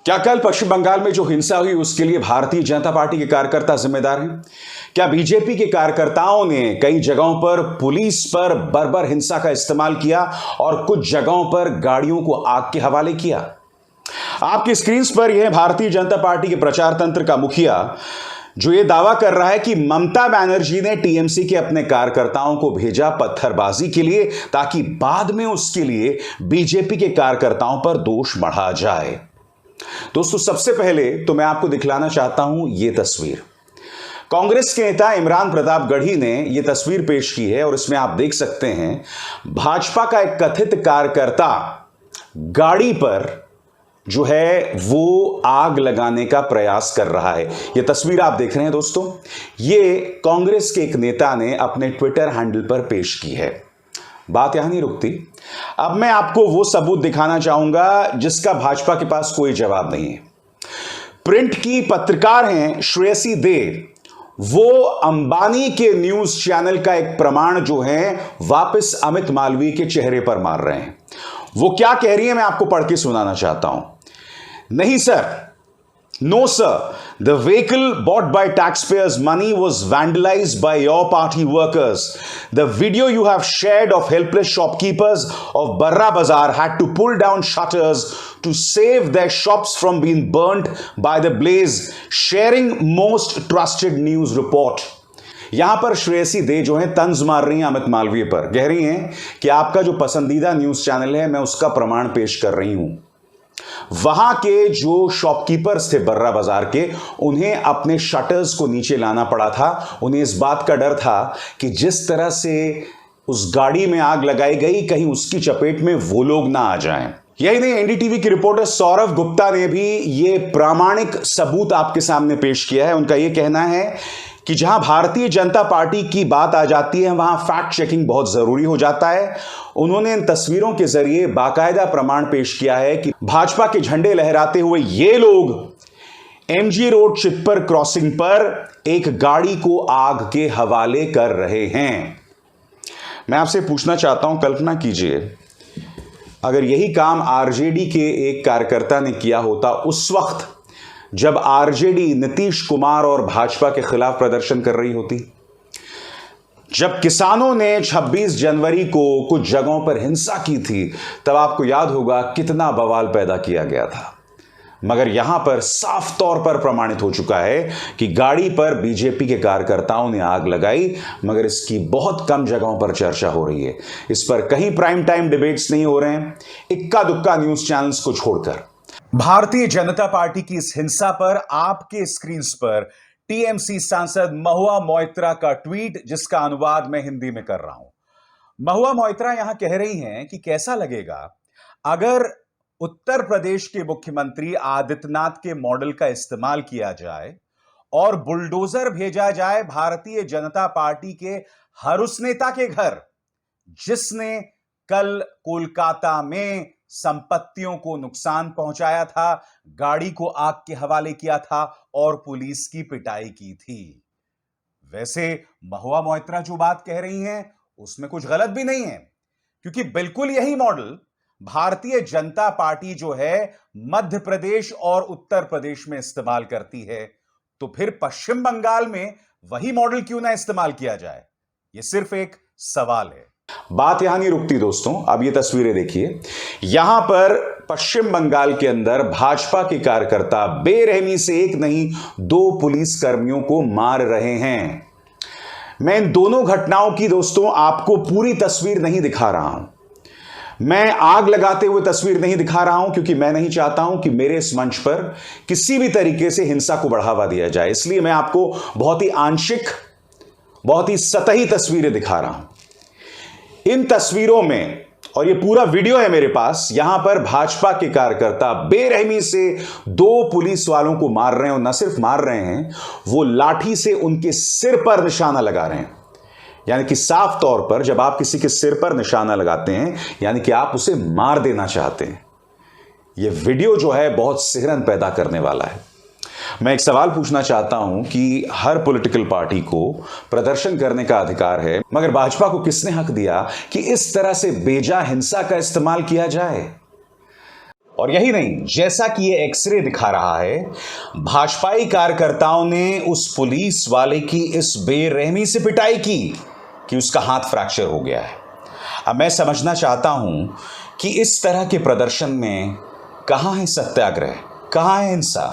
क्या कल पश्चिम बंगाल में जो हिंसा हुई उसके लिए भारतीय जनता पार्टी के कार्यकर्ता जिम्मेदार हैं? क्या बीजेपी के कार्यकर्ताओं ने कई जगहों पर पुलिस पर बर्बर हिंसा का इस्तेमाल किया और कुछ जगहों पर गाड़ियों को आग के हवाले किया? आपकी स्क्रीन पर यह भारतीय जनता पार्टी के प्रचार तंत्र का मुखिया जो ये दावा कर रहा है कि ममता बनर्जी ने टीएमसी के अपने कार्यकर्ताओं को भेजा पत्थरबाजी के लिए ताकि बाद में उसके लिए बीजेपी के कार्यकर्ताओं पर दोष बढ़ा जाए। दोस्तों, सबसे पहले तो मैं आपको दिखलाना चाहता हूं यह तस्वीर। कांग्रेस के नेता इमरान प्रतापगढ़ी ने यह तस्वीर पेश की है और इसमें आप देख सकते हैं भाजपा का एक कथित कार्यकर्ता गाड़ी पर जो है वो आग लगाने का प्रयास कर रहा है। यह तस्वीर आप देख रहे हैं दोस्तों, ये कांग्रेस के एक नेता ने अपने ट्विटर हैंडल पर पेश की है। बात यहां नहीं रुकती, अब मैं आपको वो सबूत दिखाना चाहूंगा जिसका भाजपा के पास कोई जवाब नहीं है। प्रिंट की पत्रकार हैं श्रेयसी दे, वो अंबानी के न्यूज चैनल का एक प्रमाण जो है वापस अमित मालवीय के चेहरे पर मार रहे हैं। वो क्या कह रही है मैं आपको पढ़ के सुनाना चाहता हूं। नहीं sir, no sir, the vehicle bought by taxpayers' money was vandalized by your party workers. The video you have shared of helpless shopkeepers of Barra Bazaar had to pull down shutters to save their shops from being burnt by the blaze, sharing most trusted news report. यहां पर श्रेयसी दे जो है तंज मार रही हैं अमित मालवीय पर, कह रही हैं कि आपका जो पसंदीदा न्यूज चैनल है मैं उसका प्रमाण पेश कर रही हूं। वहां के जो शॉपकीपर्स थे बर्रा बाजार के, उन्हें अपने शटर्स को नीचे लाना पड़ा था। उन्हें इस बात का डर था कि जिस तरह से उस गाड़ी में आग लगाई गई कहीं उसकी चपेट में वो लोग ना आ जाएं। यही नहीं, एनडीटीवी के रिपोर्टर सौरभ गुप्ता ने भी ये प्रामाणिक सबूत आपके सामने पेश किया है। उनका यह कहना है कि जहां भारतीय जनता पार्टी की बात आ जाती है वहां फैक्ट चेकिंग बहुत जरूरी हो जाता है। उन्होंने इन तस्वीरों के जरिए बाकायदा प्रमाण पेश किया है कि भाजपा के झंडे लहराते हुए ये लोग एमजी रोड चितपर क्रॉसिंग पर एक गाड़ी को आग के हवाले कर रहे हैं। मैं आपसे पूछना चाहता हूं, कल्पना कीजिए अगर यही काम आरजेडी के एक कार्यकर्ता ने किया होता उस वक्त जब आरजेडी नीतीश कुमार और भाजपा के खिलाफ प्रदर्शन कर रही होती, जब किसानों ने 26 जनवरी को कुछ जगहों पर हिंसा की थी, तब आपको याद होगा कितना बवाल पैदा किया गया था। मगर यहां पर साफ तौर पर प्रमाणित हो चुका है कि गाड़ी पर बीजेपी के कार्यकर्ताओं ने आग लगाई, मगर इसकी बहुत कम जगहों पर चर्चा हो रही है। इस पर कहीं प्राइम टाइम डिबेट्स नहीं हो रहे हैं, इक्का दुक्का न्यूज चैनल्स को छोड़कर। भारतीय जनता पार्टी की इस हिंसा पर आपके स्क्रीन पर टीएमसी सांसद महुआ मोइत्रा का ट्वीट, जिसका अनुवाद मैं हिंदी में कर रहा हूं। महुआ मोइत्रा यहां कह रही हैं कि कैसा लगेगा अगर उत्तर प्रदेश के मुख्यमंत्री आदित्यनाथ के मॉडल का इस्तेमाल किया जाए और बुलडोजर भेजा जाए भारतीय जनता पार्टी के हर उस नेता के घर जिसने कल कोलकाता में संपत्तियों को नुकसान पहुंचाया था, गाड़ी को आग के हवाले किया था और पुलिस की पिटाई की थी। वैसे महुआ मोइत्रा जो बात कह रही हैं उसमें कुछ गलत भी नहीं है, क्योंकि बिल्कुल यही मॉडल भारतीय जनता पार्टी जो है मध्य प्रदेश और उत्तर प्रदेश में इस्तेमाल करती है। तो फिर पश्चिम बंगाल में वही मॉडल क्यों ना इस्तेमाल किया जाए? यह सिर्फ एक सवाल है। बात यहां नहीं रुकती दोस्तों, अब ये तस्वीरें देखिए। यहां पर पश्चिम बंगाल के अंदर भाजपा के कार्यकर्ता बेरहमी से एक नहीं 2 पुलिस कर्मियों को मार रहे हैं। मैं इन दोनों घटनाओं की दोस्तों आपको पूरी तस्वीर नहीं दिखा रहा हूं, मैं आग लगाते हुए तस्वीर नहीं दिखा रहा हूं, क्योंकि मैं नहीं चाहता हूं कि मेरे इस मंच पर किसी भी तरीके से हिंसा को बढ़ावा दिया जाए। इसलिए मैं आपको बहुत ही आंशिक, बहुत ही सतही तस्वीरें दिखा रहा हूं। इन तस्वीरों में, और ये पूरा वीडियो है मेरे पास, यहां पर भाजपा के कार्यकर्ता बेरहमी से 2 पुलिस वालों को मार रहे हैं, और न सिर्फ मार रहे हैं, वो लाठी से उनके सिर पर निशाना लगा रहे हैं। यानी कि साफ तौर पर जब आप किसी के सिर पर निशाना लगाते हैं यानी कि आप उसे मार देना चाहते हैं। यह वीडियो जो है बहुत सिहरन पैदा करने वाला है। मैं एक सवाल पूछना चाहता हूं कि हर पॉलिटिकल पार्टी को प्रदर्शन करने का अधिकार है, मगर भाजपा को किसने हक दिया कि इस तरह से बेजा हिंसा का इस्तेमाल किया जाए? और यही नहीं, जैसा कि ये एक्सरे दिखा रहा है, भाजपाई कार्यकर्ताओं ने उस पुलिस वाले की इस बेरहमी से पिटाई की कि उसका हाथ फ्रैक्चर हो गया है। अब मैं समझना चाहता हूं कि इस तरह के प्रदर्शन में कहां है सत्याग्रह, कहां है हिंसा,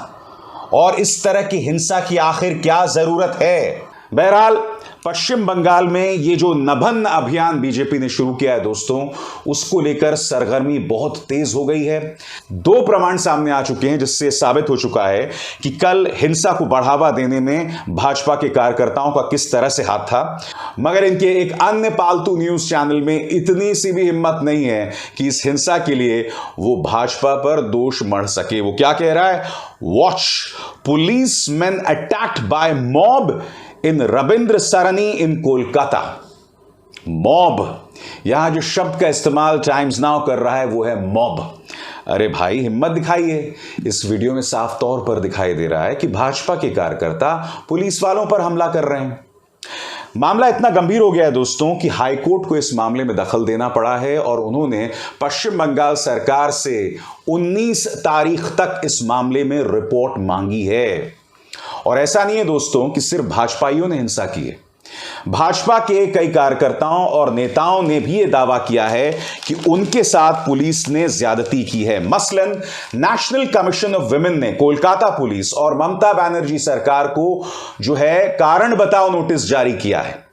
और इस तरह की हिंसा की आखिर क्या जरूरत है। बहरहाल पश्चिम बंगाल में ये जो नभन्न अभियान बीजेपी ने शुरू किया है दोस्तों, उसको लेकर सरगर्मी बहुत तेज हो गई है। 2 प्रमाण सामने आ चुके हैं जिससे साबित हो चुका है कि कल हिंसा को बढ़ावा देने में भाजपा के कार्यकर्ताओं का किस तरह से हाथ था। मगर इनके एक अन्य पालतू न्यूज चैनल में इतनी सी भी हिम्मत नहीं है कि इस हिंसा के लिए वो भाजपा पर दोष मढ़ सके। वो क्या कह रहा है? Watch, policeman attacked by mob in Rabindra Sarani in Kolkata. Mob, यहां जो शब्द का इस्तेमाल टाइम्स नाउ कर रहा है वो है मॉब। अरे भाई, हिम्मत दिखाइए। इस वीडियो में साफ तौर पर दिखाई दे रहा है कि भाजपा के कार्यकर्ता पुलिस वालों पर हमला कर रहे हैं। मामला इतना गंभीर हो गया है दोस्तों कि हाईकोर्ट को इस मामले में दखल देना पड़ा है और उन्होंने पश्चिम बंगाल सरकार से 19 तारीख तक इस मामले में रिपोर्ट मांगी है। और ऐसा नहीं है दोस्तों कि सिर्फ भाजपाइयों ने हिंसा की है। भाजपा के कई कार्यकर्ताओं और नेताओं ने भी यह दावा किया है कि उनके साथ पुलिस ने ज्यादती की है। मसलन नेशनल कमीशन ऑफ विमेन ने कोलकाता पुलिस और ममता बनर्जी सरकार को जो है कारण बताओ नोटिस जारी किया है।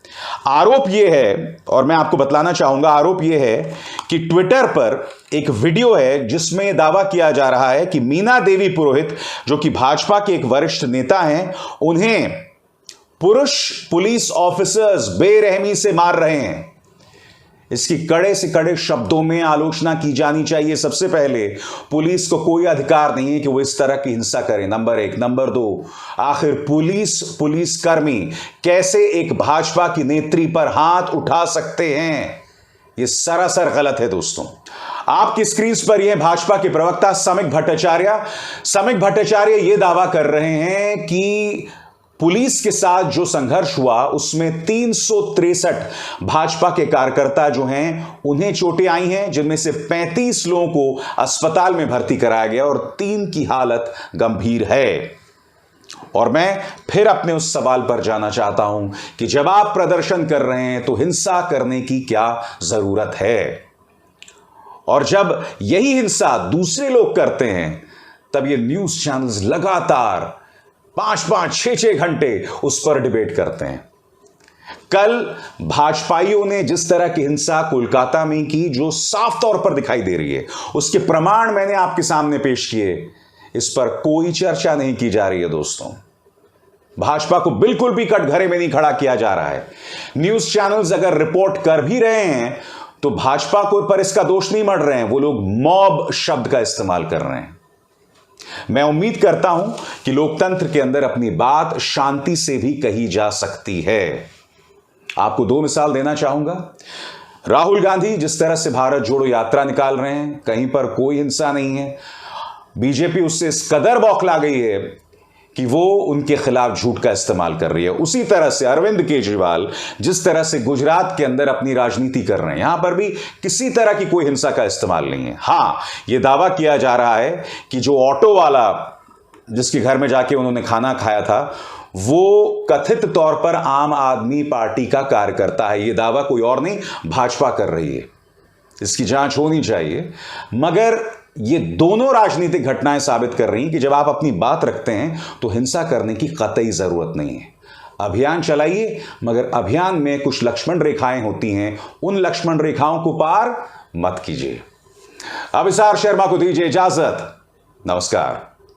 आरोप यह है, और मैं आपको बतलाना चाहूंगा, आरोप यह है कि ट्विटर पर एक वीडियो है जिसमें दावा किया जा रहा है कि मीना देवी पुरोहित, जो कि भाजपा के एक वरिष्ठ नेता हैं, उन्हें पुरुष पुलिस ऑफिसर्स बेरहमी से मार रहे हैं। इसकी कड़े से कड़े शब्दों में आलोचना की जानी चाहिए। सबसे पहले, पुलिस को कोई अधिकार नहीं है कि वो इस तरह की हिंसा करे, नंबर 1। नंबर 2, आखिर पुलिसकर्मी कैसे एक भाजपा की नेत्री पर हाथ उठा सकते हैं? ये सरासर गलत है दोस्तों। आपकी स्क्रीन पर यह भाजपा के प्रवक्ता समीक भट्टाचार्य ये दावा कर रहे हैं कि पुलिस के साथ जो संघर्ष हुआ उसमें 363 भाजपा के कार्यकर्ता जो हैं उन्हें चोटें आई हैं, जिनमें से 35 लोगों को अस्पताल में भर्ती कराया गया और 3 की हालत गंभीर है। और मैं फिर अपने उस सवाल पर जाना चाहता हूं कि जब आप प्रदर्शन कर रहे हैं तो हिंसा करने की क्या जरूरत है? और जब यही हिंसा दूसरे लोग करते हैं तब ये न्यूज चैनल्स लगातार 5-5, 6-6 घंटे उस पर डिबेट करते हैं। कल भाजपाइयों ने जिस तरह की हिंसा कोलकाता में की, जो साफ तौर पर दिखाई दे रही है, उसके प्रमाण मैंने आपके सामने पेश किए। इस पर कोई चर्चा नहीं की जा रही है दोस्तों। भाजपा को बिल्कुल भी कटघरे में नहीं खड़ा किया जा रहा है। न्यूज चैनल्स अगर रिपोर्ट कर भी रहे हैं तो भाजपा को पर इसका दोष नहीं मढ़ रहे हैं। वो लोग मॉब शब्द का इस्तेमाल कर रहे हैं। मैं उम्मीद करता हूं कि लोकतंत्र के अंदर अपनी बात शांति से भी कही जा सकती है। आपको 2 मिसाल देना चाहूंगा। राहुल गांधी जिस तरह से भारत जोड़ो यात्रा निकाल रहे हैं, कहीं पर कोई हिंसा नहीं है। बीजेपी उससे इस कदर बौखला गई है कि वो उनके खिलाफ झूठ का इस्तेमाल कर रही है। उसी तरह से अरविंद केजरीवाल जिस तरह से गुजरात के अंदर अपनी राजनीति कर रहे हैं, यहां पर भी किसी तरह की कोई हिंसा का इस्तेमाल नहीं है। हां, यह दावा किया जा रहा है कि जो ऑटो वाला जिसके घर में जाके उन्होंने खाना खाया था, वो कथित तौर पर आम आदमी पार्टी का कार्यकर्ता है। यह दावा कोई और नहीं, भाजपा कर रही है। इसकी जांच होनी चाहिए। मगर ये दोनों राजनीतिक घटनाएं साबित कर रही हैं कि जब आप अपनी बात रखते हैं तो हिंसा करने की कतई जरूरत नहीं है। अभियान चलाइए, मगर अभियान में कुछ लक्ष्मण रेखाएं होती हैं, उन लक्ष्मण रेखाओं को पार मत कीजिए। अभिसार शर्मा को दीजिए इजाजत। नमस्कार।